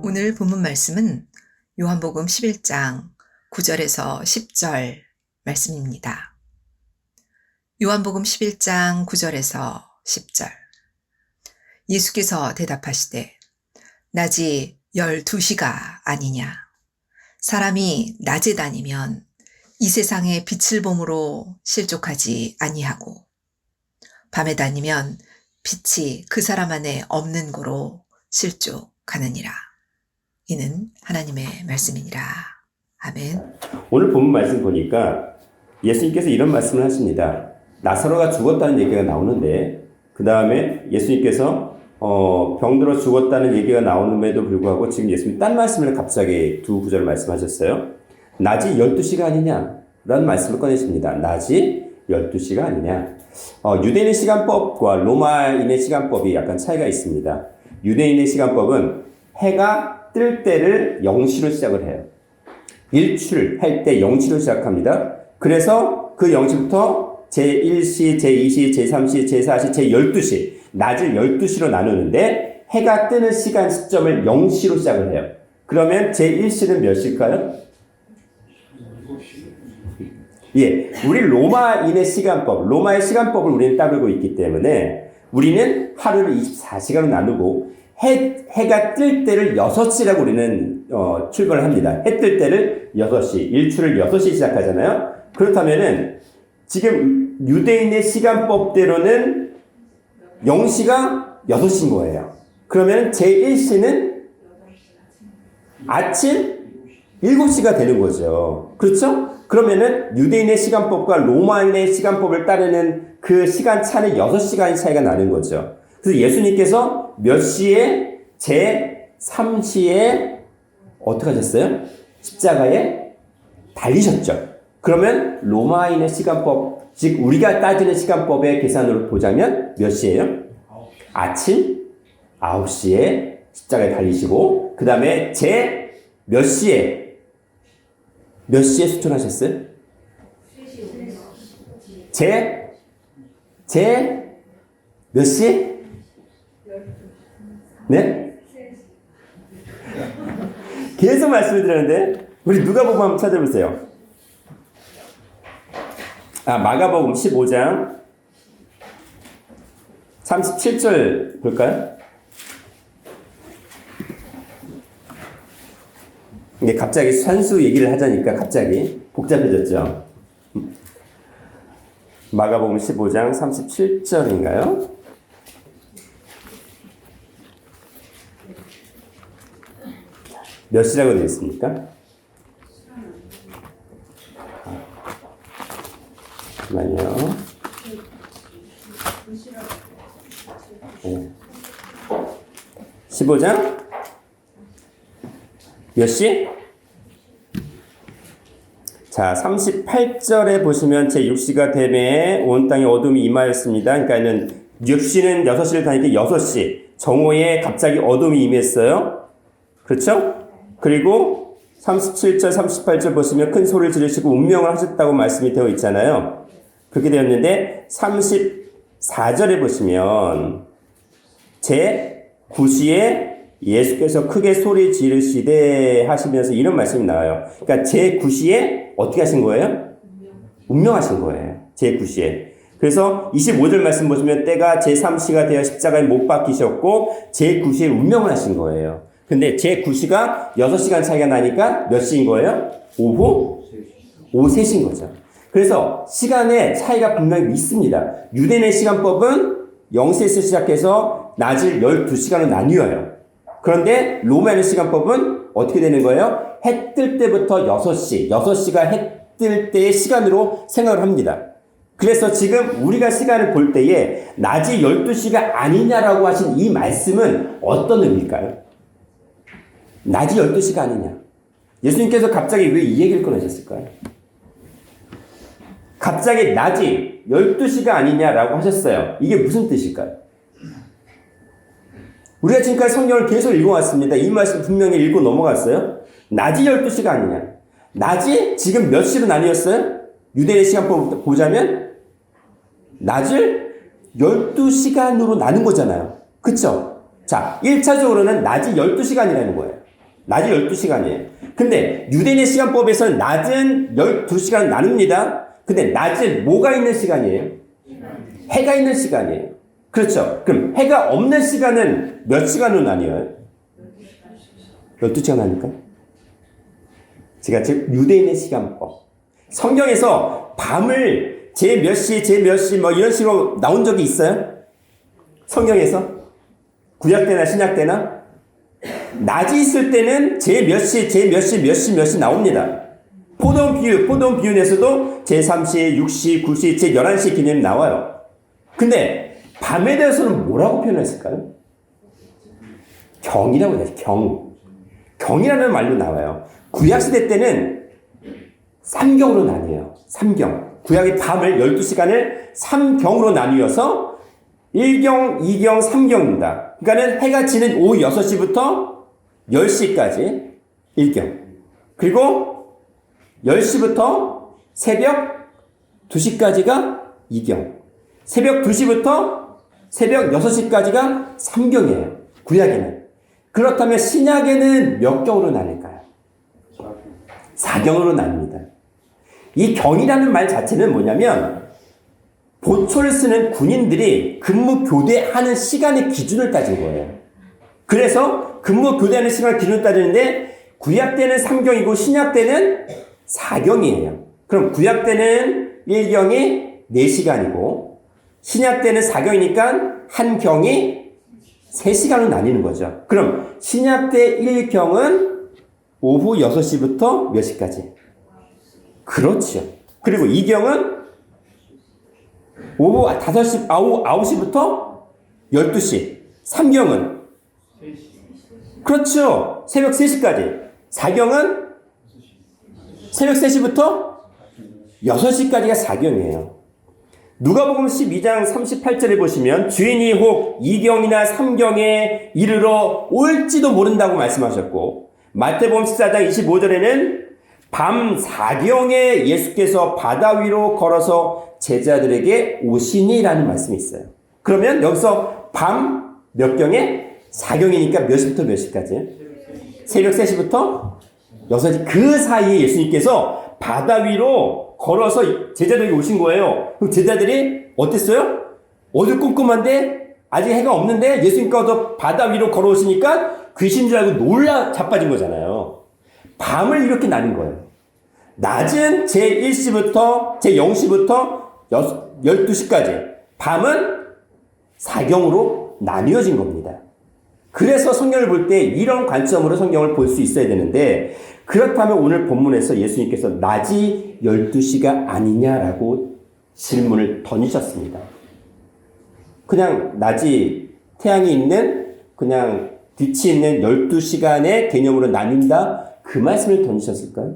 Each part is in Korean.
오늘 본문 말씀은 요한복음 11장 9절에서 10절 말씀입니다. 요한복음 11장 9절에서 10절. 예수께서 대답하시되 낮이 12시가 아니냐. 사람이 낮에 다니면 이 세상의 빛을 봄으로 실족하지 아니하고 밤에 다니면 빛이 그 사람 안에 없는 고로 실족하느니라. 이는 하나님의 말씀이니라. 아멘. 오늘 본문 말씀 보니까 예수님께서 이런 말씀을 하십니다. 나사로가 죽었다는 얘기가 나오는데 그 다음에 예수님께서 병들어 죽었다는 얘기가 나오는데도 불구하고 지금 예수님 딴 말씀을 갑자기 두 구절 말씀하셨어요. 낮이 12시가 아니냐 라는 말씀을 꺼내십니다. 낮이 12시가 아니냐. 유대인의 시간법과 로마인의 시간법이 약간 차이가 있습니다. 유대인의 시간법은 해가 뜰 때를 0시로 시작을 해요. 일출할 때 0시로 시작합니다. 그래서 그 0시부터 제1시, 제2시, 제3시, 제4시, 제12시, 낮을 12시로 나누는데 해가 뜨는 시간 시점을 0시로 시작을 해요. 그러면 제1시는 몇 시일까요? 예, 우리 로마인의 시간법, 로마의 시간법을 우리는 따르고 있기 때문에 우리는 하루를 24시간으로 나누고 해가 뜰 때를 6시라고 우리는 출발을 합니다. 해 뜰 때를 6시, 일출을 6시 시작하잖아요. 그렇다면은 지금 유대인의 시간법대로는 0시가 6시인 거예요. 그러면 제1시는 아침 7시가 되는 거죠. 그렇죠? 그러면은 유대인의 시간법과 로마인의 시간법을 따르는 그 시간 차는 6시간의 차이가 나는 거죠. 그래서 예수님께서 몇 시에 제3시에 어떻게 하셨어요? 십자가에 달리셨죠. 그러면 로마인의 시간법, 즉 우리가 따지는 시간법의 계산으로 보자면 몇 시예요? 아침 9시에 십자가에 달리시고 그 다음에 몇 시에 수천하셨어요? 몇 시에? 네? 계속 말씀을 드렸는데 우리 누가복음 한번 찾아보세요. 마가복음 15장 37절 볼까요? 이게 갑자기 산수 얘기를 하자니까 갑자기 복잡해졌죠. 마가복음 15장 37절인가요? 몇 시라고 되어 있습니까? 잠깐만요. 네. 15장 몇 시? 자, 38절에 보시면 제6시가 되매 온 땅에 어둠이 임하였습니다. 그러니까는 6시는 6시를 다니게 6시 정오에 갑자기 어둠이 임했어요. 그렇죠? 그리고 37절, 38절 보시면 큰 소리를 지르시고 운명을 하셨다고 말씀이 되어 있잖아요. 그렇게 되었는데 34절에 보시면 제9시에 예수께서 크게 소리 지르시되 하시면서 이런 말씀이 나와요. 그러니까 제9시에 어떻게 하신 거예요? 운명하신 거예요. 제9시에. 그래서 25절 말씀 보시면 때가 제3시가 되어 십자가에 못 박히셨고 제9시에 운명을 하신 거예요. 근데 제9시가 6시간 차이가 나니까 몇 시인 거예요? 오후 3시인 거죠. 그래서 시간의 차이가 분명히 있습니다. 유대인의 시간법은 0시에서 시작해서 낮을 12시간으로 나뉘어요. 그런데 로마의 시간법은 어떻게 되는 거예요? 해 뜰 때부터 6시가 해 뜰 때의 시간으로 생각을 합니다. 그래서 지금 우리가 시간을 볼 때에 낮이 12시가 아니냐라고 하신 이 말씀은 어떤 의미일까요? 낮이 12시가 아니냐. 예수님께서 갑자기 왜 이 얘기를 꺼내셨을까요? 갑자기 낮이 12시가 아니냐라고 하셨어요. 이게 무슨 뜻일까요? 우리가 지금까지 성경을 계속 읽어왔습니다. 이 말씀 분명히 읽고 넘어갔어요. 낮이 12시가 아니냐. 낮이 지금 몇 시로 나뉘었어요? 유대인의 시간법 보자면 낮을 12시간으로 나눈 거잖아요. 그쵸? 자, 1차적으로는 낮이 12시간이라는 거예요. 낮이 12시간이에요. 근데 유대인의 시간법에서는 낮은 12시간 나눕니다. 근데 낮은 뭐가 있는 시간이에요? 해가 있는 시간이에요. 그렇죠. 그럼 해가 없는 시간은 몇 시간으로 나뉘어요? 12시간 하니까? 제가 지금 유대인의 시간법. 성경에서 밤을 제 몇 시, 제 몇 시 뭐 이런 식으로 나온 적이 있어요? 성경에서? 구약 때나 신약 때나? 낮이 있을 때는 제 몇 시, 제 몇 시, 몇 시, 몇 시 나옵니다. 포도원 비유에서도 제 3시, 6시, 9시, 제 11시 개념이 나와요. 근데 밤에 대해서는 뭐라고 표현했을까요? 경이라고 해야지, 경. 경이라는 말로 나와요. 구약시대 때는 3경으로 나뉘어요. 3경. 구약의 밤을 12시간을 3경으로 나뉘어서 1경, 2경, 3경입니다. 그러니까는 해가 지는 오후 6시부터 10시까지 1경. 그리고 10시부터 새벽 2시까지가 2경. 새벽 2시부터 새벽 6시까지가 3경이에요. 구약에는. 그렇다면 신약에는 몇 경으로 나뉠까요? 4경으로 나뉩니다. 이 경이라는 말 자체는 뭐냐면 보초를 쓰는 군인들이 근무 교대하는 시간의 기준을 따진 거예요. 그래서 근무 교대하는 시간을 기준을 따지는데 구약 때는 3경이고 신약 때는 4경이에요. 그럼 구약 때는 1경이 4시간이고 신약 때는 4경이니까 한 경이 3시간으로 나뉘는 거죠. 그럼 신약 때 1경은 오후 6시부터 몇 시까지? 그렇죠. 그리고 2경은 오후 5시, 9시부터 12시. 3경은? 그렇죠. 새벽 3시까지. 4경은 새벽 3시부터 6시까지가 4경이에요. 누가복음 12장 38절에 보시면 주인이 혹 2경이나 3경에 이르러 올지도 모른다고 말씀하셨고 마태복음 14장 25절에는 밤 4경에 예수께서 바다 위로 걸어서 제자들에게 오시니라는 말씀이 있어요. 그러면 여기서 밤 몇 경에? 4경이니까 몇 시부터 몇 시까지? 새벽 3시부터 6시. 그 사이에 예수님께서 바다 위로 걸어서 제자들에게 오신 거예요. 그럼 제자들이 어땠어요? 어두컴컴한데 아직 해가 없는데 예수님께서 바다 위로 걸어오시니까 귀신 줄 알고 놀라 자빠진 거잖아요. 밤을 이렇게 나눈 거예요. 낮은 제1시부터 제0시부터 12시까지 밤은 4경으로 나뉘어진 겁니다. 그래서 성경을 볼 때 이런 관점으로 성경을 볼 수 있어야 되는데 그렇다면 오늘 본문에서 예수님께서 낮이 12시가 아니냐라고 질문을 던지셨습니다. 그냥 낮이 태양이 있는 그냥 빛이 있는 12시간의 개념으로 나뉜다 그 말씀을 던지셨을까요?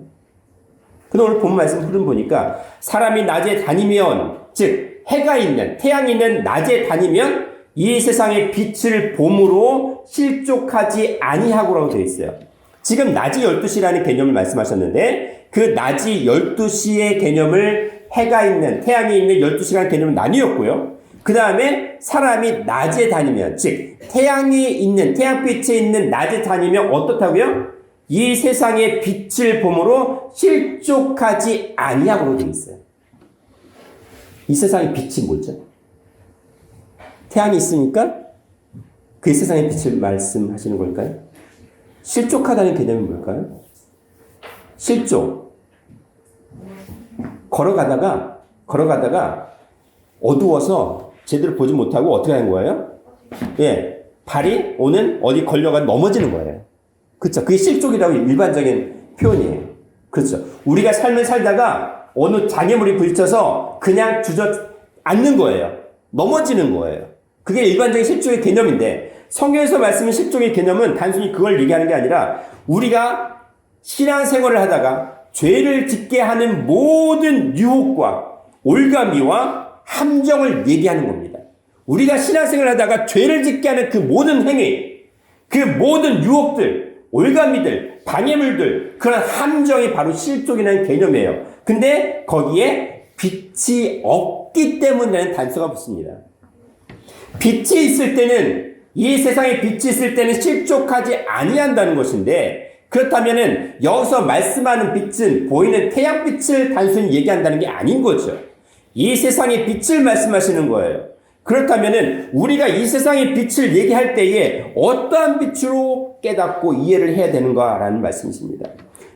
근데 오늘 본 말씀 흐름 보니까 사람이 낮에 다니면 즉 해가 있는 태양이 있는 낮에 다니면 이 세상의 빛을 봄으로 실족하지 아니하고라고 되어 있어요. 지금 낮이 12시라는 개념을 말씀하셨는데 그 낮이 12시의 개념을 해가 있는 태양이 있는 12시간 개념을 나뉘었고요. 그 다음에 사람이 낮에 다니면 즉 태양이 있는 태양빛이 있는 낮에 다니면 어떻다고요? 이 세상의 빛을 봄으로 실족하지 아니하고로 되어 있어요. 이 세상의 빛이 뭐죠? 태양이 있으니까 그 세상의 빛을 말씀하시는 걸까요? 실족하다는 개념이 뭘까요? 실족. 걸어가다가 어두워서 제대로 보지 못하고 어떻게 하는 거예요? 예, 발이 오는 어디 걸려가 넘어지는 거예요. 그렇죠. 그게 실족이라고 일반적인 표현이에요. 그렇죠. 우리가 삶을 살다가 어느 장애물이 부딪혀서 그냥 주저앉는 거예요. 넘어지는 거예요. 그게 일반적인 실족의 개념인데 성경에서 말씀하신 실족의 개념은 단순히 그걸 얘기하는 게 아니라 우리가 신앙생활을 하다가 죄를 짓게 하는 모든 유혹과 올가미와 함정을 얘기하는 겁니다. 우리가 신앙생활을 하다가 죄를 짓게 하는 그 모든 행위, 그 모든 유혹들, 올가미들, 방해물들, 그런 함정이 바로 실족이라는 개념이에요. 근데 거기에 빛이 없기 때문이라는 단서가 붙습니다. 빛이 있을 때는 이 세상에 빛이 있을 때는 실족하지 아니한다는 것인데 그렇다면은 여기서 말씀하는 빛은 보이는 태양빛을 단순히 얘기한다는 게 아닌 거죠. 이 세상의 빛을 말씀하시는 거예요. 그렇다면은 우리가 이 세상의 빛을 얘기할 때에 어떠한 빛으로 깨닫고 이해를 해야 되는가라는 말씀이십니다.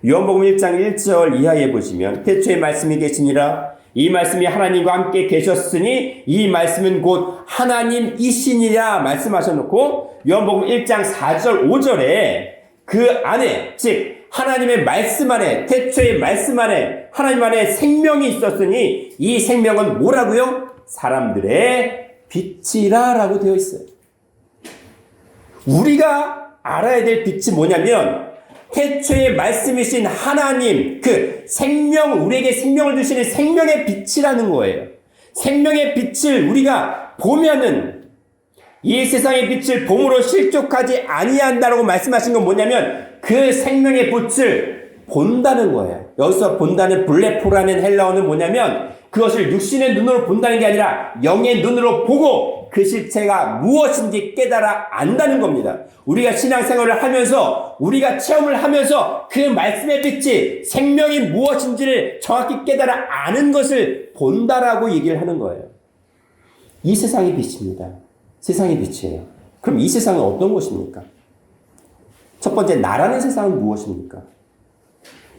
요한복음 1장 1절 이하에 보시면 태초에 말씀이 계시니라 이 말씀이 하나님과 함께 계셨으니 이 말씀은 곧 하나님이시니라 말씀하셔놓고 요한복음 1장 4절 5절에 그 안에 즉 하나님의 말씀 안에 태초의 말씀 안에 하나님 안에 생명이 있었으니 이 생명은 뭐라고요? 사람들의 빛이라 라고 되어 있어요. 우리가 알아야 될 빛이 뭐냐면 태초의 말씀이신 하나님 그 생명 우리에게 생명을 주시는 생명의 빛이라는 거예요. 생명의 빛을 우리가 보면은 이 세상의 빛을 봄으로 실족하지 아니한다라고 말씀하신 건 뭐냐면 그 생명의 빛을 본다는 거예요. 여기서 본다는 블레포라는 헬라어는 뭐냐면 그것을 육신의 눈으로 본다는 게 아니라 영의 눈으로 보고 그 실체가 무엇인지 깨달아 안다는 겁니다. 우리가 신앙생활을 하면서 우리가 체험을 하면서 그 말씀의 빛이 생명이 무엇인지를 정확히 깨달아 아는 것을 본다라고 얘기를 하는 거예요. 이 세상의 빛입니다. 세상의 빛이에요. 그럼 이 세상은 어떤 것입니까? 첫 번째, 나라는 세상은 무엇입니까?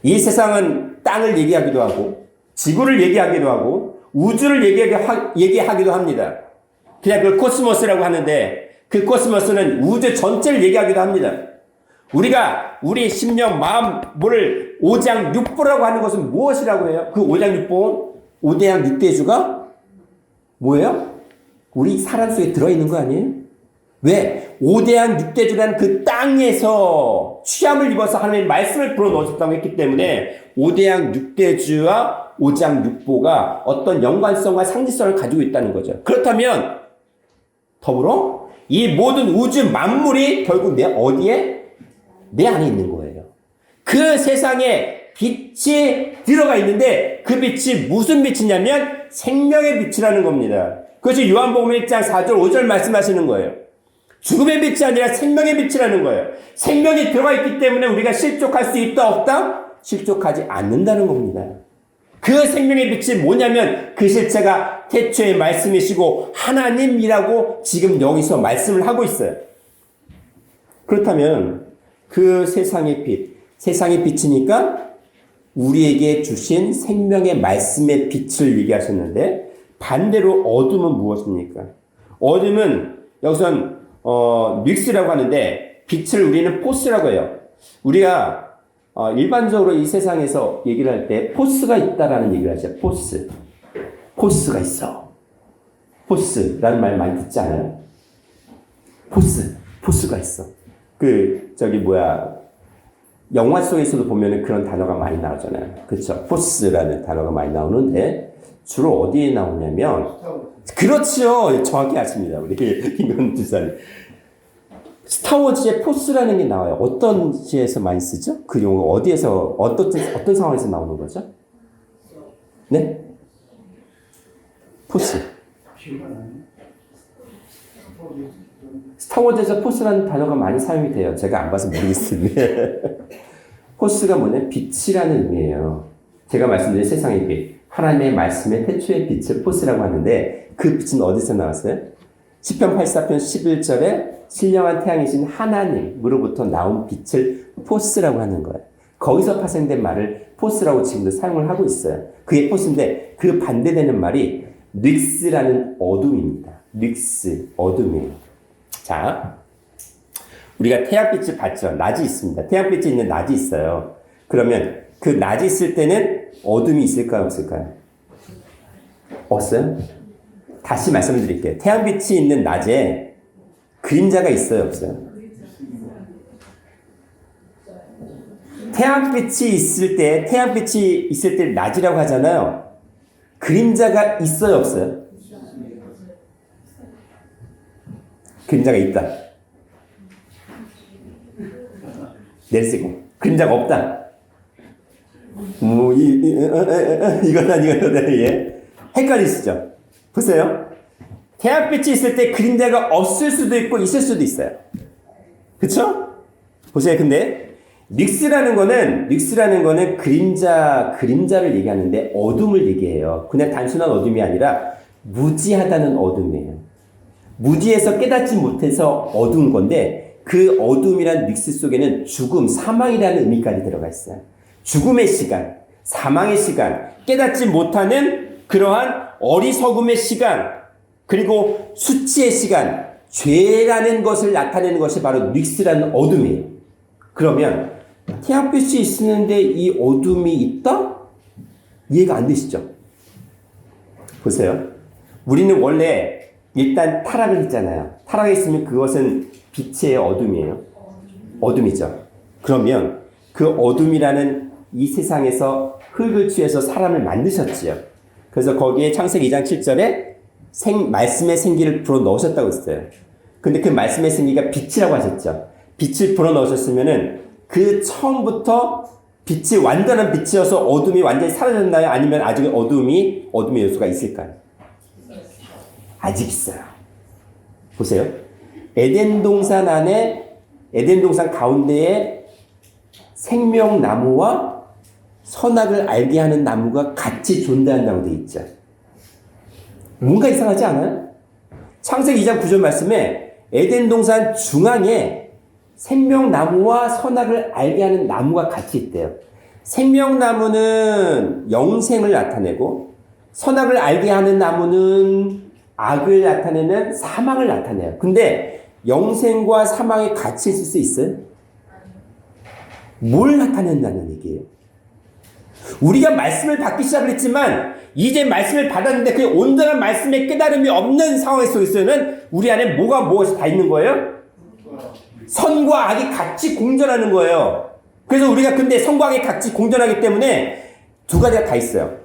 이 세상은 땅을 얘기하기도 하고 지구를 얘기하기도 하고 우주를 얘기하기도 합니다. 그냥 그걸 코스모스라고 하는데 그 코스모스는 우주 전체를 얘기하기도 합니다. 우리가 우리 심령, 마음, 뭐를 오장육부라고 하는 것은 무엇이라고 해요? 그 오장육부, 오대양 육대주가 뭐예요? 우리 사람 속에 들어있는 거 아니에요? 왜? 오대양 육대주라는 그 땅에서 취함을 입어서 하나님의 말씀을 불어넣으셨다고 했기 때문에 오대양 육대주와 오장육보가 어떤 연관성과 상징성을 가지고 있다는 거죠. 그렇다면 더불어 이 모든 우주 만물이 결국 내 어디에? 내 안에 있는 거예요. 그 세상에 빛이 들어가 있는데 그 빛이 무슨 빛이냐면 생명의 빛이라는 겁니다. 그것이 요한복음 1장 4절 5절 말씀하시는 거예요. 죽음의 빛이 아니라 생명의 빛이라는 거예요. 생명이 들어가 있기 때문에 우리가 실족할 수 있다 없다? 실족하지 않는다는 겁니다. 그 생명의 빛이 뭐냐면 그 실체가 태초의 말씀이시고 하나님이라고 지금 여기서 말씀을 하고 있어요. 그렇다면 그 세상의 빛, 세상의 빛이니까 우리에게 주신 생명의 말씀의 빛을 얘기하셨는데 반대로 어둠은 무엇입니까? 어둠은 여기선 닉스라고 하는데 빛을 우리는 포스라고 해요. 우리가 일반적으로 이 세상에서 얘기를 할 때 포스가 있다라는 얘기를 하죠. 포스가 있어. 포스라는 말 많이 듣지 않아요? 포스가 있어. 영화 속에서도 보면은 그런 단어가 많이 나오잖아요. 그렇죠? 포스라는 단어가 많이 나오는데 주로 어디에 나오냐면 그렇죠. 정확히 아십니다. 우리 김건우 지사님. 스타워즈의 포스라는 게 나와요. 어떤 시에서 많이 쓰죠? 그 용어 어디에서 어떤 상황에서 나오는 거죠? 네? 포스. 스타워즈에서 포스라는 단어가 많이 사용이 돼요. 제가 안 봐서 모르겠는데. 포스가 뭐냐면 빛이라는 의미예요. 제가 말씀드린 세상의 빛. 하나님의 말씀의 태초의 빛을 포스라고 하는데 그 빛은 어디서 나왔어요? 시편 84편 11절에 신령한 태양이신 하나님으로부터 나온 빛을 포스라고 하는 거예요. 거기서 파생된 말을 포스라고 지금도 사용을 하고 있어요. 그게 포스인데 그 반대되는 말이 닉스라는 어둠입니다. 닉스, 어둠이에요. 자, 우리가 태양빛을 봤죠. 낮이 있습니다. 태양빛이 있는 낮이 있어요. 그러면 그 낮이 있을 때는 어둠이 있을까요? 없을까요? 없어요? 다시 말씀을 드릴게요. 태양빛이 있는 낮에 그림자가 있어요? 없어요? 태양빛이 있을 때 낮이라고 하잖아요. 그림자가 있어요? 없어요? 그림자가 있다. 내리쓰고 그림자가 없다. 이거다. 예. 헷갈리시죠? 보세요. 태양빛이 있을 때 그림자가 없을 수도 있고 있을 수도 있어요. 그쵸? 보세요. 근데 닉스라는 거는 그림자를 얘기하는데 어둠을 얘기해요. 그냥 단순한 어둠이 아니라 무지하다는 어둠이에요. 무지해서 깨닫지 못해서 어두운 건데 그 어둠이란 닉스 속에는 죽음, 사망이라는 의미까지 들어가 있어요. 죽음의 시간, 사망의 시간, 깨닫지 못하는 그러한 어리석음의 시간, 그리고 수치의 시간, 죄라는 것을 나타내는 것이 바로 닉스라는 어둠이에요. 그러면 태양빛이 있는데 이 어둠이 있다? 이해가 안 되시죠? 보세요. 우리는 원래 일단 타락을 했잖아요. 타락했으면 그것은 빛의 어둠이에요. 어둠이죠. 그러면 그 어둠이라는 이 세상에서 흙을 취해서 사람을 만드셨지요. 그래서 거기에 창세기 2장 7절에 말씀의 생기를 불어 넣으셨다고 했어요. 근데 그 말씀의 생기가 빛이라고 하셨죠. 빛을 불어 넣으셨으면은 그 처음부터 빛이 완전한 빛이어서 어둠이 완전히 사라졌나요? 아니면 아직 어둠의 요소가 있을까요? 아직 있어요. 보세요. 에덴 동산 가운데에 생명나무와 선악을 알게 하는 나무가 같이 존재한다고 되어 있죠. 뭔가 이상하지 않아요? 창세기 2장 9절 말씀에 에덴 동산 중앙에 생명나무와 선악을 알게 하는 나무가 같이 있대요. 생명나무는 영생을 나타내고 선악을 알게 하는 나무는 악을 나타내는 사망을 나타내요. 근데 영생과 사망이 같이 있을 수 있어요? 뭘 나타낸다는 얘기예요? 우리가 말씀을 받기 시작을 했지만 이제 말씀을 받았는데 그 온전한 말씀의 깨달음이 없는 상황 속에서는 우리 안에 무엇이 다 있는 거예요? 선과 악이 같이 공존하는 거예요. 그래서 우리가 근데 선과 악이 같이 공존하기 때문에 두 가지가 다 있어요.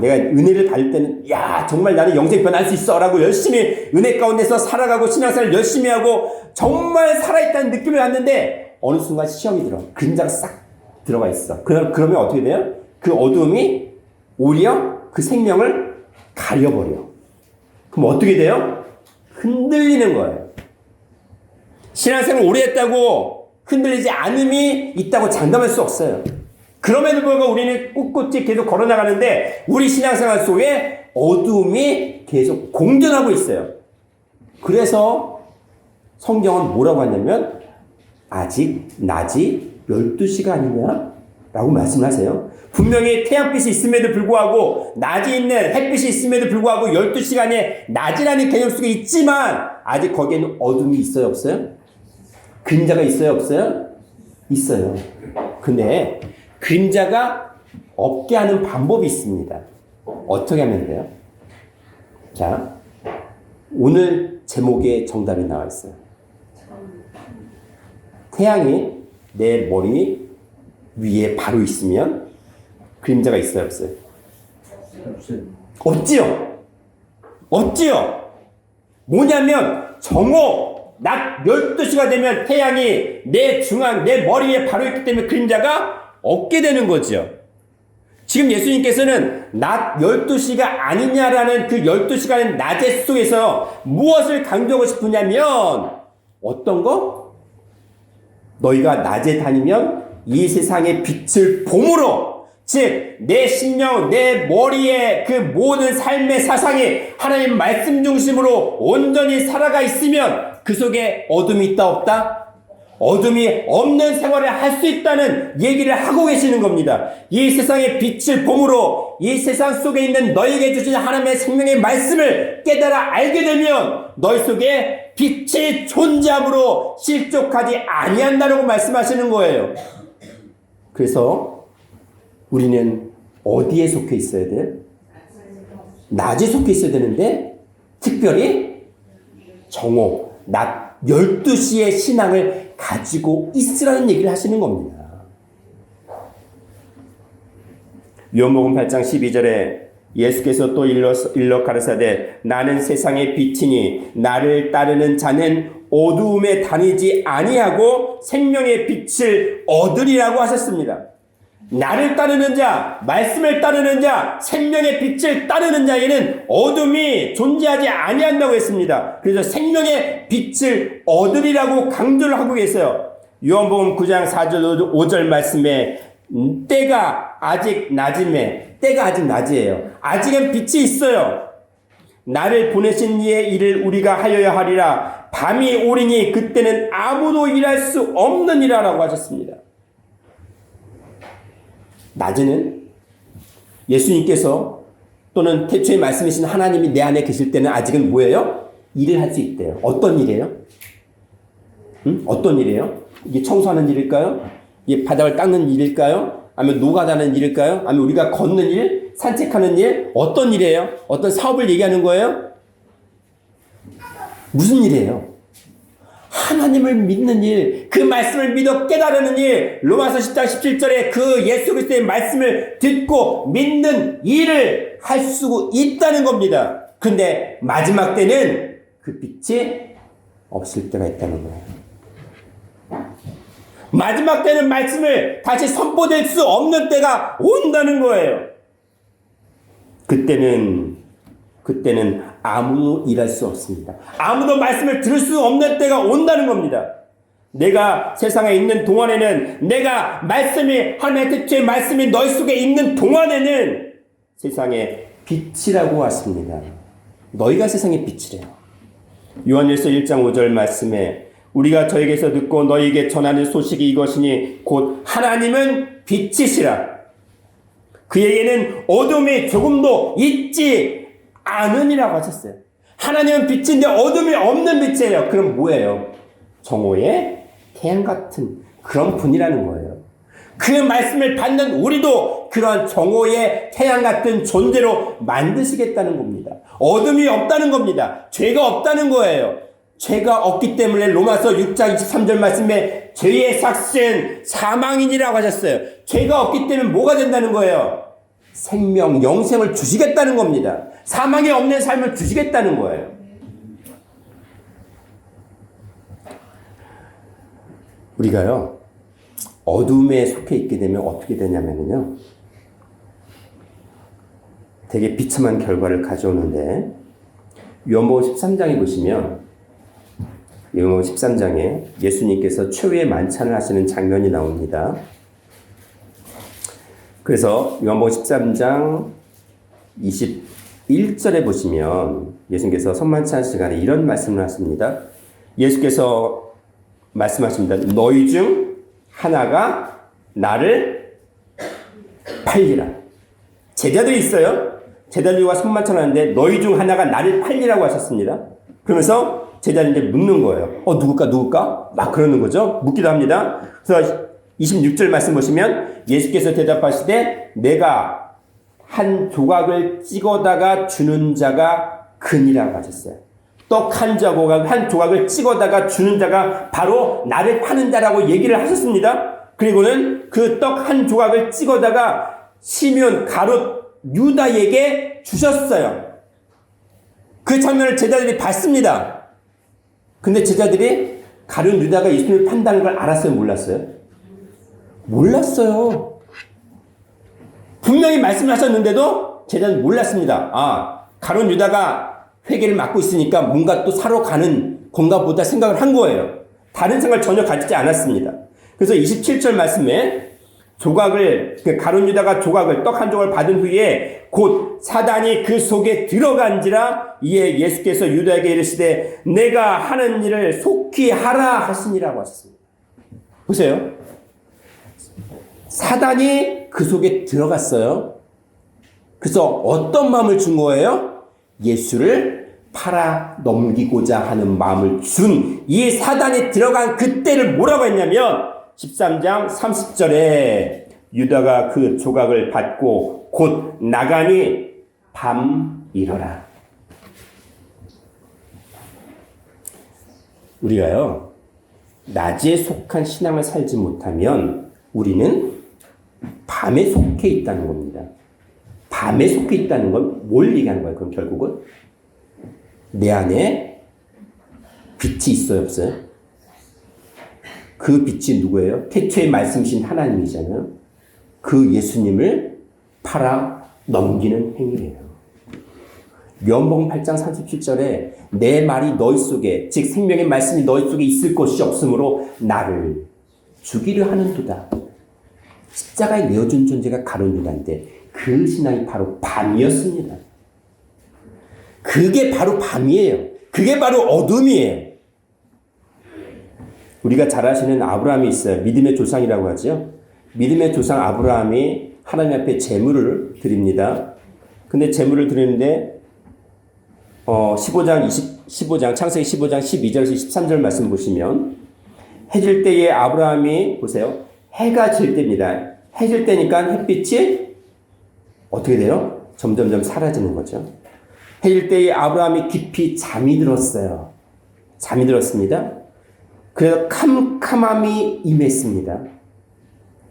내가 은혜를 받을 때는 정말 나는 영생 변할 수 있어 라고 열심히 은혜 가운데서 살아가고 신앙생활을 열심히 하고 정말 살아있다는 느낌을 갖는데 어느 순간 시험이 들어. 그림자가 싹 들어가 있어. 그러면 어떻게 돼요? 그 어두움이 오히려 그 생명을 가려버려. 그럼 어떻게 돼요? 흔들리는 거예요. 신앙생활 오래 했다고 흔들리지 않음이 있다고 장담할 수 없어요. 그럼에도 불구하고 우리는 꿋꿋이 계속 걸어나가는데 우리 신앙생활 속에 어두움이 계속 공존하고 있어요. 그래서 성경은 뭐라고 하냐면 아직 낮이 12시가 아니냐? 라고 말씀을 하세요. 분명히 태양빛이 있음에도 불구하고 낮이 있는 햇빛이 있음에도 불구하고 12시간의 낮이라는 개념 속에 있지만 아직 거기에는 어둠이 있어요? 없어요? 그림자가 있어요? 없어요? 있어요. 근데 그림자가 없게 하는 방법이 있습니다. 어떻게 하면 돼요? 자, 오늘 제목에 정답이 나와 있어요. 태양이 내 머리 위에 바로 있으면 그림자가 있어요? 없어요? 없지요? 없지요? 뭐냐면 정오 낮 12시가 되면 태양이 내 머리에 바로 있기 때문에 그림자가 없게 되는 거죠. 지금 예수님께서는 낮 12시가 아니냐라는 그 12시간의 낮의 속에서 무엇을 강조하고 싶으냐면 어떤 거? 너희가 낮에 다니면 이 세상의 빛을 봄으로 즉 내 심령, 내 머리에 그 모든 삶의 사상이 하나님 말씀 중심으로 온전히 살아가 있으면 그 속에 어둠이 있다 없다? 어둠이 없는 생활을 할 수 있다는 얘기를 하고 계시는 겁니다. 이 세상의 빛을 봄으로 이 세상 속에 있는 너에게 주신 하나님의 생명의 말씀을 깨달아 알게 되면 너희 속에 빛이 존재함으로 실족하지 아니한다라고 말씀하시는 거예요. 그래서 우리는 어디에 속해 있어야 돼? 낮에 속해 있어야 되는데 특별히 정오, 낮 12시의 신앙을 가지고 있으라는 얘기를 하시는 겁니다. 요한복음 8장 12절에 예수께서 또 일러 가라사대 나는 세상의 빛이니 나를 따르는 자는 어두움에 다니지 아니하고 생명의 빛을 얻으리라고 하셨습니다. 나를 따르는 자, 말씀을 따르는 자, 생명의 빛을 따르는 자에는 어둠이 존재하지 아니한다고 했습니다. 그래서 생명의 빛을 얻으리라고 강조를 하고 계세요. 요한복음 9장 4절 5절 말씀에 때가 아직 낮음에, 때가 아직 낮이에요. 아직은 빛이 있어요. 나를 보내신 이의 일을 우리가 하여야 하리라. 밤이 오리니 그때는 아무도 일할 수 없느니라라고 하셨습니다. 낮에는 예수님께서 또는 태초에 말씀이신 하나님이 내 안에 계실 때는 아직은 뭐예요? 일을 할 수 있대요. 어떤 일이에요? 어떤 일이에요? 이게 청소하는 일일까요? 이게 바닥을 닦는 일일까요? 아니면 노가다는 일일까요? 아니면 우리가 걷는 일? 산책하는 일? 어떤 일이에요? 어떤 사업을 얘기하는 거예요? 무슨 일이에요? 하나님을 믿는 일, 그 말씀을 믿어 깨달으는 일, 로마서 10장 17절에 그 예수 그리스도의 말씀을 듣고 믿는 일을 할 수 있다는 겁니다. 근데 마지막 때는 그 빛이 없을 때가 있다는 거예요. 마지막 때는 말씀을 다시 선포될 수 없는 때가 온다는 거예요. 그때는 아무도 일할 수 없습니다. 아무도 말씀을 들을 수 없는 때가 온다는 겁니다. 내가 세상에 있는 동안에는, 내가 말씀이, 하나님의 태초의 말씀이 너희 속에 있는 동안에는 세상에 빛이라고 하십니다. 너희가 세상의 빛이래요. 요한일서 1장 5절 말씀에 우리가 저에게서 듣고 너희에게 전하는 소식이 이것이니 곧 하나님은 빛이시라. 그에게는 어둠이 조금도 있지 않으니라고 하셨어요. 하나님은 빛인데 어둠이 없는 빛이에요. 그럼 뭐예요? 정오의 태양 같은 그런 분이라는 거예요. 그 말씀을 받는 우리도 그런 정오의 태양 같은 존재로 만드시겠다는 겁니다. 어둠이 없다는 겁니다. 죄가 없다는 거예요. 죄가 없기 때문에 로마서 6장 23절 말씀에 죄의 삭은 사망이니라고 하셨어요. 죄가 없기 때문에 뭐가 된다는 거예요? 생명, 영생을 주시겠다는 겁니다. 사망이 없는 삶을 주시겠다는 거예요. 우리가요, 어둠에 속해 있게 되면 어떻게 되냐면요, 되게 비참한 결과를 가져오는데, 요한복음 13장에 보시면, 요한복음 13장에 예수님께서 최후의 만찬을 하시는 장면이 나옵니다. 그래서 요한복음 13장 21절에 보시면 예수님께서 선만찬 시간에 이런 말씀을 하십니다. 예수께서 말씀하십니다. 너희 중 하나가 나를 팔리라. 제자들이 있어요. 제자들과 선만찬 하는데 너희 중 하나가 나를 팔리라고 하셨습니다. 그러면서 제자들이 묻는 거예요. 누굴까? 막 그러는 거죠. 묻기도 합니다. 그래서 26절 말씀 보시면 예수께서 대답하시되 내가 한 조각을 찍어다가 주는 자가 그니라고 하셨어요. 떡 한 조각을 찍어다가 주는 자가 바로 나를 파는 자라고 얘기를 하셨습니다. 그리고는 그 떡 한 조각을 찍어다가 시몬 가롯 유다에게 주셨어요. 그 장면을 제자들이 봤습니다. 근데 제자들이 가룟 유다가 예수님을 판다는 걸 알았어요? 몰랐어요? 몰랐어요. 분명히 말씀하셨는데도 제자는 몰랐습니다. 가룟 유다가 회개를 맡고 있으니까 뭔가 또 사러 가는 건가 보다 생각을 한 거예요. 다른 생각을 전혀 가지지 않았습니다. 그래서 27절 말씀에 가룟 유다가 떡 한 조각을 받은 후에 곧 사단이 그 속에 들어간지라 이에 예수께서 유다에게 이르시되 내가 하는 일을 속히 하라 하시니라고 하셨습니다. 보세요. 사단이 그 속에 들어갔어요. 그래서 어떤 마음을 준 거예요? 예수를 팔아 넘기고자 하는 마음을 준 이 사단이 들어간 그때를 뭐라고 했냐면 13장 30절에 유다가 그 조각을 받고 곧 나가니 밤이러라. 우리가요, 낮에 속한 신앙을 살지 못하면 우리는 밤에 속해 있다는 겁니다. 밤에 속해 있다는 건 뭘 얘기하는 거예요? 그럼 결국은 내 안에 빛이 있어요, 없어요? 그 빛이 누구예요? 태초에 말씀이신 하나님이잖아요. 그 예수님을 팔아 넘기는 행위예요. 요한복음 8장 37절에 내 말이 너희 속에, 즉 생명의 말씀이 너희 속에 있을 것이 없으므로 나를 주기를 하는도다. 십자가에 내어준 존재가 가룟유다인데 그 신앙이 바로 밤이었습니다. 그게 바로 밤이에요. 그게 바로 어둠이에요. 우리가 잘 아시는 아브라함이 있어요. 믿음의 조상이라고 하죠. 믿음의 조상 아브라함이 하나님 앞에 제물을 드립니다. 근데 제물을 드리는데 15장 창세기 15장 12절에서 13절 말씀 보시면 해질 때에 아브라함이 보세요. 해가 질 때입니다. 해질 때니까 햇빛이 어떻게 돼요? 점점점 사라지는 거죠. 해질 때에 아브라함이 깊이 잠이 들었어요. 잠이 들었습니다. 그래서 캄캄함이 임했습니다.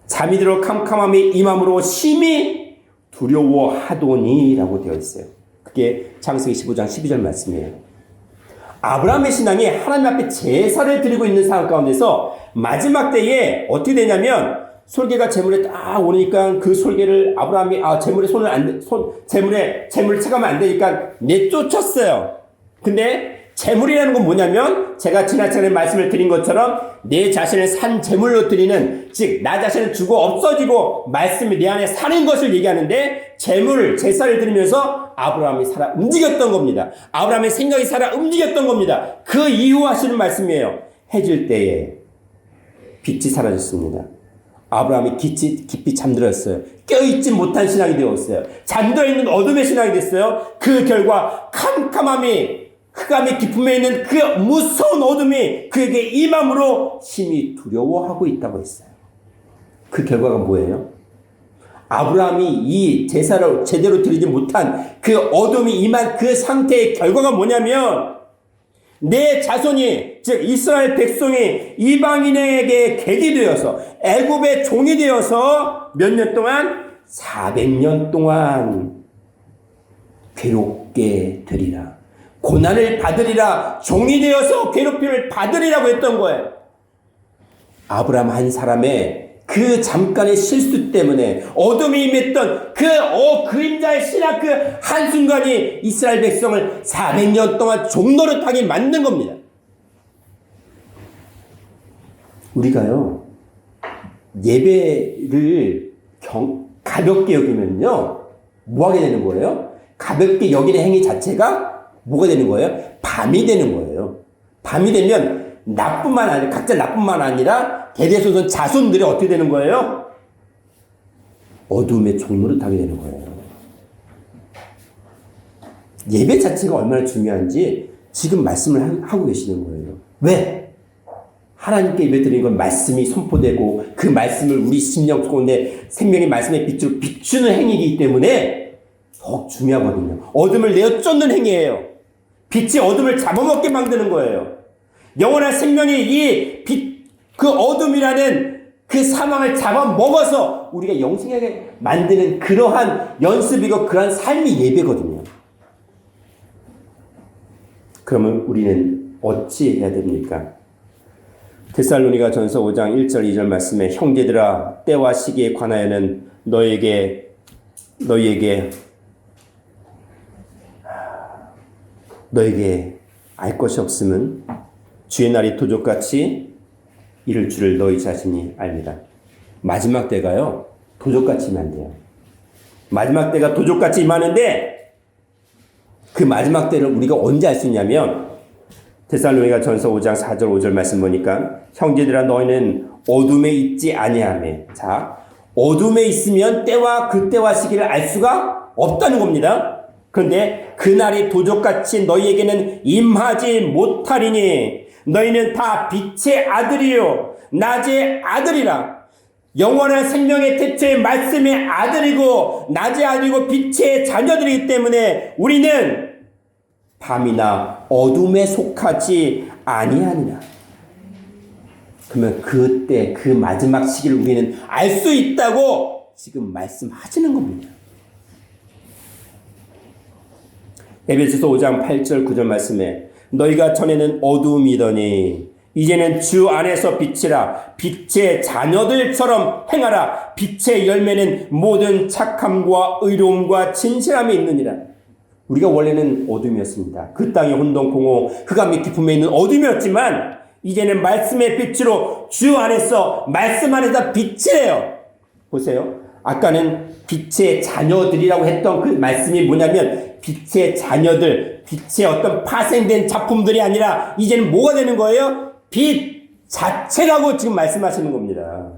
잠이 들어 캄캄함이 임함으로 심히 두려워하더니라고 되어 있어요. 그게 창세기 15장 12절 말씀이에요. 아브라함의 신앙이 하나님 앞에 제사를 드리고 있는 상황 가운데서 마지막 때에 어떻게 되냐면 솔개가 제물에 딱 오니까 그 솔개를 아브라함이 제물에 제물을 체감하면 안 되니까 내쫓았어요. 근데 제물이라는 건 뭐냐면 제가 지난 시간에 말씀을 드린 것처럼 내 자신을 산 제물로 드리는, 즉 나 자신을 주고 없어지고 말씀이 내 안에 사는 것을 얘기하는데 제사를 드리면서 아브라함이 살아 움직였던 겁니다. 아브라함의 생각이 살아 움직였던 겁니다. 그 이후 하시는 말씀이에요. 해질 때에 빛이 사라졌습니다. 아브라함이 깊이 잠들었어요. 껴있지 못한 신앙이 되었어요. 잠들어 있는 어둠의 신앙이 됐어요. 그 결과 캄캄함이, 흑암의 깊음에 있는 그 무서운 어둠이 그에게 임함으로 심히 두려워하고 있다고 했어요. 그 결과가 뭐예요? 아브라함이 이 제사를 제대로 드리지 못한 그 어둠이 임한 그 상태의 결과가 뭐냐면 내 자손이, 즉 이스라엘 백성이 이방인에게 객이 되어서 애굽의 종이 되어서 몇 년 동안? 400년 동안 괴롭게 되리라. 고난을 받으리라. 종이 되어서 괴롭힘을 받으리라고 했던 거예요. 아브라함 한 사람의 그 잠깐의 실수 때문에 어둠이 임했던 그림자의 신학 그 한순간이 이스라엘 백성을 400년 동안 종노릇하게 만든 겁니다. 우리가요, 예배를 가볍게 여기면요, 뭐 하게 되는 거예요? 가볍게 여기는 행위 자체가 뭐가 되는 거예요? 밤이 되는 거예요. 밤이 되면 각자 나뿐만 아니라 대대손손 자손들이 어떻게 되는 거예요? 어둠의 종로를 타게 되는 거예요. 예배 자체가 얼마나 중요한지 지금 말씀을 하고 계시는 거예요. 왜? 하나님께 예배 드리는 건 말씀이 선포되고 그 말씀을 우리 심령 가운데 생명의 말씀의 빛으로 비추는 행위이기 때문에 더욱 중요하거든요. 어둠을 내어 쫓는 행위예요. 빛이 어둠을 잡아먹게 만드는 거예요. 영원한 생명이 그 어둠이라는 그 사망을 잡아먹어서 우리가 영생하게 만드는 그러한 연습이고 그러한 삶이 예배거든요. 그러면 우리는 어찌 해야 됩니까? 데살로니가 전서 5장 1절 2절 말씀에 형제들아 때와 시기에 관하여는 너희에게 알 것이 없음은 주의 날이 도적같이 이를 줄을 너희 자신이 압니다. 마지막 때가요, 도적같이 임하면 돼요. 마지막 때가 도적같이 임하는데 그 마지막 때를 우리가 언제 알 수 있냐면 데살로니가 전서 5장 4절 5절 말씀 보니까 형제들아 너희는 어둠에 있지 아니하며, 자, 어둠에 있으면 때와 그때와 시기를 알 수가 없다는 겁니다. 그런데 그날이 도적같이 너희에게는 임하지 못하리니 너희는 다 빛의 아들이요 낮의 아들이라. 영원한 생명의 태초의 말씀의 아들이고 낮의 아들이고 빛의 자녀들이기 때문에 우리는 밤이나 어둠에 속하지 아니하니라. 그러면 그때 그 마지막 시기를 우리는 알 수 있다고 지금 말씀하시는 겁니다. 에베소서 5장 8절 9절 말씀에 너희가 전에는 어두움이더니 이제는 주 안에서 빛이라. 빛의 자녀들처럼 행하라. 빛의 열매는 모든 착함과 의로움과 진실함이 있느니라. 우리가 원래는 어둠이었습니다. 그 땅이 혼돈공허 흑암이 깊음에 있는 어둠이었지만 이제는 말씀의 빛으로 주 안에서 말씀 안에서 빛이래요. 보세요. 아까는 빛의 자녀들이라고 했던 그 말씀이 뭐냐면 빛의 자녀들, 빛의 어떤 파생된 작품들이 아니라 이제는 뭐가 되는 거예요? 빛 자체라고 지금 말씀하시는 겁니다.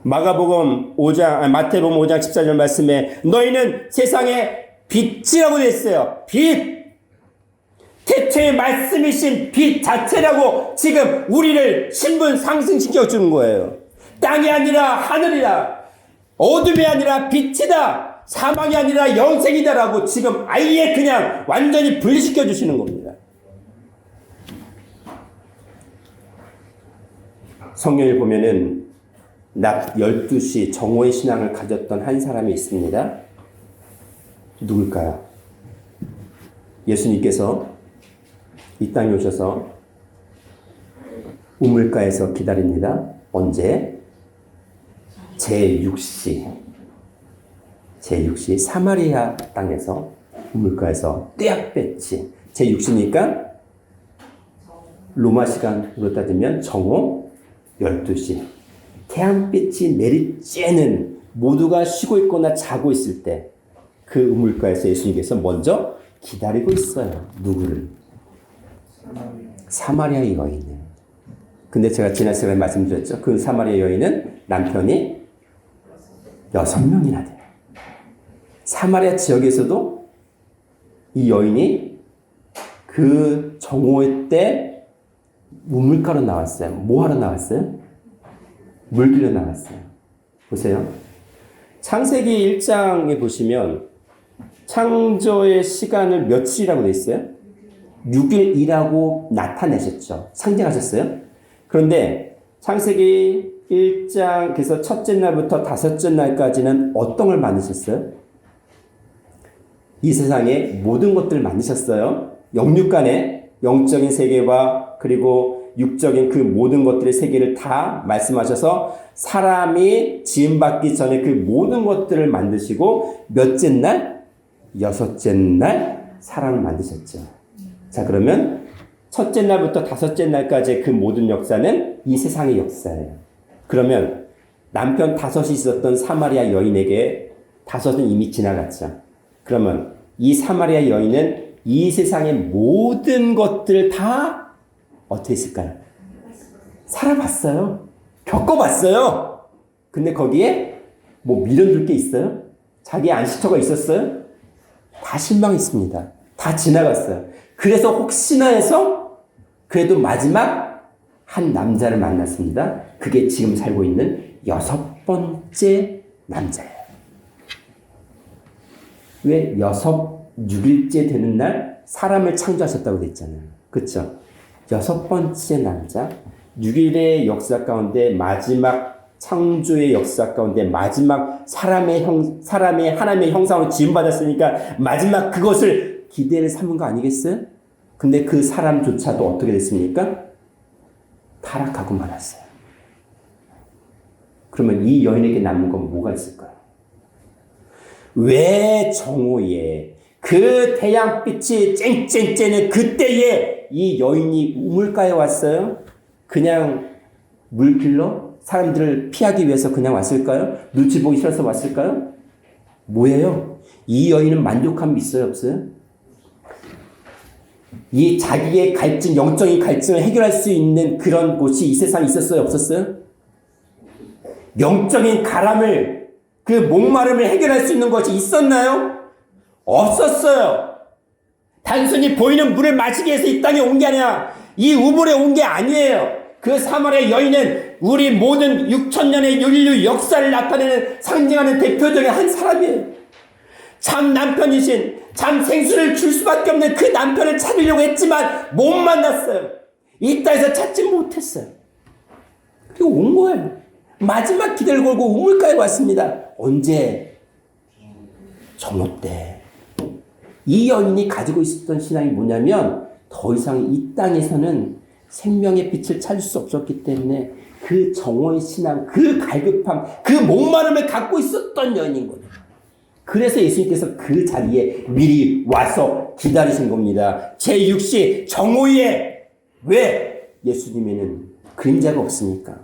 마태복음 5장 14절 말씀에 너희는 세상의 빛이라고 되어 있어요. 빛. 태초의 말씀이신 빛 자체라고 지금 우리를 신분 상승시켜 주는 거예요. 땅이 아니라 하늘이다. 어둠이 아니라 빛이다. 사망이 아니라 영생이다라고 지금 아예 그냥 완전히 분리시켜 주시는 겁니다. 성경을 보면은 낮 12시 정오의 신앙을 가졌던 한 사람이 있습니다. 누굴까요? 예수님께서 이 땅에 오셔서 우물가에서 기다립니다. 언제? 제6시 사마리아 땅에서 우물가에서 떼약볕이 제6시니까 로마 시간으로 따지면 정오 12시 태양빛이 내리쬐는 모두가 쉬고 있거나 자고 있을 때 그 우물가에서 예수님께서 먼저 기다리고 있어요. 누구를? 사마리아 여인을. 근데 제가 지난 시간에 말씀드렸죠. 그 사마리아 여인은 남편이 6명이나 돼요. 사마리아 지역에서도 이 여인이 그 정오의 때 우물가로 나왔어요. 뭐 하러 나왔어요? 물 길러 나왔어요. 보세요. 창세기 1장에 보시면 창조의 시간을 며칠이라고 되어 있어요? 6일이라고 나타내셨죠. 상징하셨어요. 그런데 창세기 1장 그래서 첫째 날부터 다섯째 날까지는 어떤 걸 만드셨어요? 이 세상의 모든 것들을 만드셨어요. 영육간의 영적인 세계와 그리고 육적인 그 모든 것들의 세계를 다 말씀하셔서 사람이 지음받기 전에 그 모든 것들을 만드시고 몇째 날? 6째 날 사람을 만드셨죠. 자, 그러면 첫째 날부터 다섯째 날까지의 그 모든 역사는 이 세상의 역사예요. 그러면 남편 5이 있었던 사마리아 여인에게 5은 이미 지나갔죠. 그러면 이 사마리아 여인은 이 세상의 모든 것들을 다 어떻게 했을까요? 살아봤어요. 겪어봤어요. 근데 거기에 뭐 미련둘 게 있어요? 자기의 안식처가 있었어요? 다 실망했습니다. 다 지나갔어요. 그래서 혹시나 해서 그래도 마지막 한 남자를 만났습니다. 그게 지금 살고 있는 6번째 남자예요. 왜 6일째 되는 날 사람을 창조하셨다고 됐잖아요. 그렇죠? 6번째 남자, 6일의 역사 가운데 마지막 창조의 역사 가운데 마지막 사람의 하나님의 형상으로 지음받았으니까 마지막 그것을 기대를 삼은 거 아니겠어요? 근데 그 사람조차도 어떻게 됐습니까? 타락하고 말았어요. 그러면 이 여인에게 남은 건 뭐가 있을까요? 왜 정오에 그 태양빛이 쨍쨍쨍의 그때에 이 여인이 우물가에 왔어요? 그냥 물 길러? 사람들을 피하기 위해서 그냥 왔을까요? 눈치 보기 싫어서 왔을까요? 뭐예요? 이 여인은 만족함이 있어요? 없어요? 이 자기의 갈증, 영적인 갈증을 해결할 수 있는 그런 곳이 이 세상에 있었어요? 없었어요? 영적인 가람을, 그 목마름을 해결할 수 있는 것이 있었나요? 없었어요. 단순히 보이는 물을 마시기 위해서 이 땅에 온 게 아니라 이 우물에 온 게 아니에요. 그 사마리아 여인은 우리 모든 6,000년의 인류 역사를 나타내는 상징하는 대표적인 한 사람이에요. 참 남편이신, 참 생수를 줄 수밖에 없는 그 남편을 찾으려고 했지만 못 만났어요. 이 땅에서 찾지 못했어요. 그리고 온 거예요. 마지막 기대를 걸고 우물가에 왔습니다. 언제? 정오 때. 이 여인이 가지고 있었던 신앙이 뭐냐면 더 이상 이 땅에서는 생명의 빛을 찾을 수 없었기 때문에 그 정오의 신앙, 그 갈급함, 그 목마름을 갖고 있었던 여인인 거예요. 그래서 예수님께서 그 자리에 미리 와서 기다리신 겁니다. 제6시 정오에. 왜? 예수님에는 그림자가 없으니까,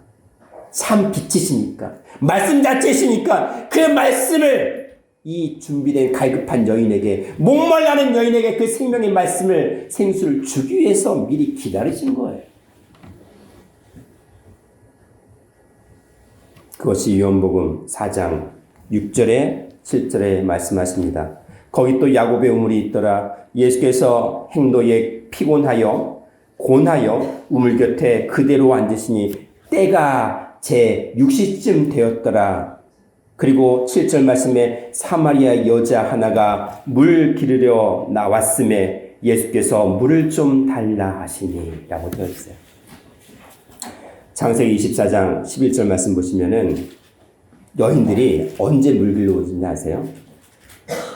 참 빛이시니까, 말씀 자체이시니까 그 말씀을 이 준비된 갈급한 여인에게, 목말라는 여인에게 그 생명의 말씀을, 생수를 주기 위해서 미리 기다리신 거예요. 그것이 요한복음 4장 6절에 7절에 말씀하십니다. 거기 또 야곱의 우물이 있더라. 예수께서 행도에 피곤하여 곤하여 우물 곁에 그대로 앉으시니 때가 제 6시쯤 되었더라. 그리고 7절 말씀에 사마리아 여자 하나가 물 기르려 나왔음에 예수께서 물을 좀 달라 하시니 라고 되어 있어요. 창세기 24장 11절 말씀 보시면은 여인들이 언제 물 길러 오는지 아세요?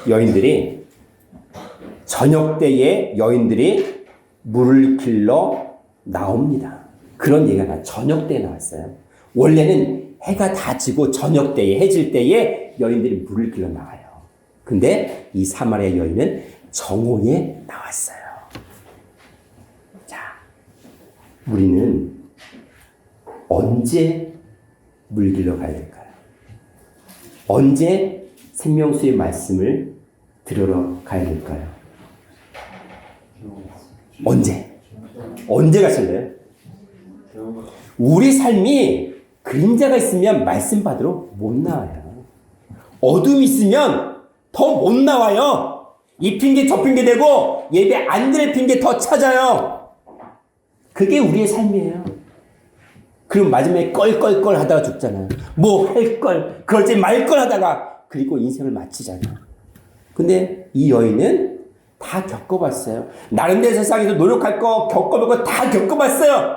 여인들이 저녁 때에 여인들이 물을 길러 나옵니다. 그런 얘기가 나 저녁 때에 나왔어요. 원래는 해가 다 지고 저녁 때에 해질 때에 여인들이 물을 길러 나와요. 근데 이 사마리아 여인은 정오에 나왔어요. 자, 우리는 언제 물 길러 가야 될까요? 언제 생명수의 말씀을 들으러 가야 될까요? 언제 가실래요? 우리 삶이 그림자가 있으면 말씀 받으러 못 나와요. 어둠이 있으면 더 못 나와요. 이 핑계 저 핑계 대고 예배 안 드릴 핑계 더 찾아요. 그게 우리의 삶이에요. 그리고 마지막에 껄껄껄 하다가 죽잖아요. 뭐 할 걸, 그럴지 말 걸 하다가 그리고 인생을 마치잖아요. 근데 이 여인은 다 겪어봤어요. 나름대로 세상에서 노력할 거, 겪어볼 거 다 겪어봤어요.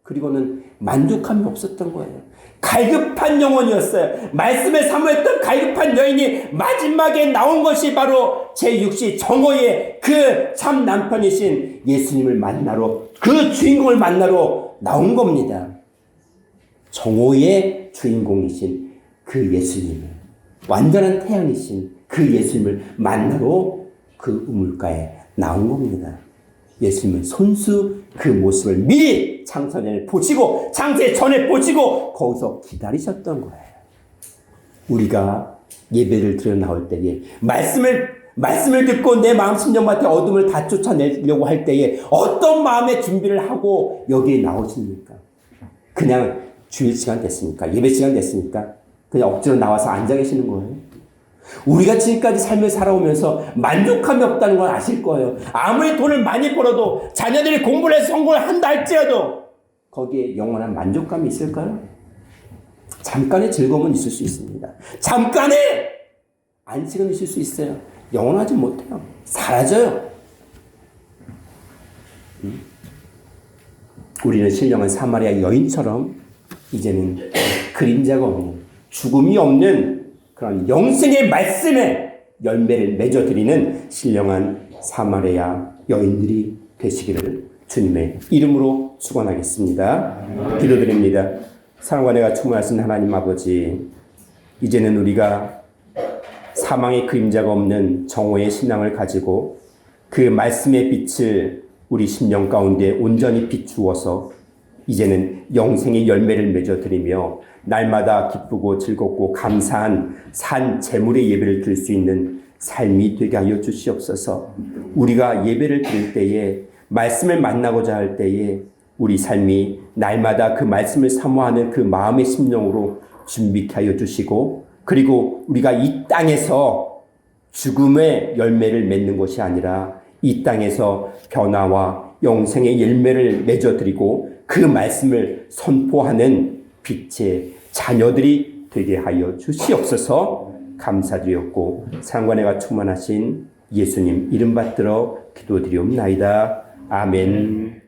그리고는 만족함이 없었던 거예요. 갈급한 영혼이었어요. 말씀을 사모했던 갈급한 여인이 마지막에 나온 것이 바로 제6시 정오에 그 참 남편이신 예수님을 만나러, 그 주인공을 만나러 나온 겁니다. 정오의 주인공이신 그 예수님을, 완전한 태양이신 그 예수님을 만나러 그 우물가에 나온 겁니다. 예수님은 손수 그 모습을 미리 창세전에 보시고, 창세 전에 보시고 거기서 기다리셨던 거예요. 우리가 예배를 드려 나올 때에 말씀을 듣고 내 마음 심령밭에 어둠을 다 쫓아내려고 할 때에 어떤 마음의 준비를 하고 여기에 나오십니까? 그냥 주일 시간 됐으니까, 예배 시간 됐으니까 그냥 억지로 나와서 앉아 계시는 거예요. 우리가 지금까지 삶을 살아오면서 만족함이 없다는 걸 아실 거예요. 아무리 돈을 많이 벌어도, 자녀들이 공부를 해서 성공을 한다 할지라도 거기에 영원한 만족감이 있을까요? 잠깐의 즐거움은 있을 수 있습니다. 잠깐의 안식은 있을 수 있어요. 영원하지 못해요. 사라져요. 우리는 신령한 사마리아 여인처럼 이제는 그림자가 없는, 죽음이 없는 그런 영생의 말씀에 열매를 맺어드리는 신령한 사마리아 여인들이 되시기를 주님의 이름으로 축원하겠습니다. 기도드립니다. 사랑과 내가 충만하신 하나님 아버지, 이제는 우리가 사망의 그림자가 없는 정오의 신앙을 가지고 그 말씀의 빛을 우리 심령 가운데 온전히 비추어서 이제는 영생의 열매를 맺어드리며 날마다 기쁘고 즐겁고 감사한 산 제물의 예배를 드릴 수 있는 삶이 되게 하여 주시옵소서. 우리가 예배를 드릴 때에, 말씀을 만나고자 할 때에 우리 삶이 날마다 그 말씀을 사모하는 그 마음의 심령으로 준비케 하여 주시고, 그리고 우리가 이 땅에서 죽음의 열매를 맺는 것이 아니라 이 땅에서 변화와 영생의 열매를 맺어드리고 그 말씀을 선포하는 빛의 자녀들이 되게 하여 주시옵소서. 감사드렸고 사랑과 내가 충만하신 예수님 이름 받들어 기도드리옵나이다. 아멘.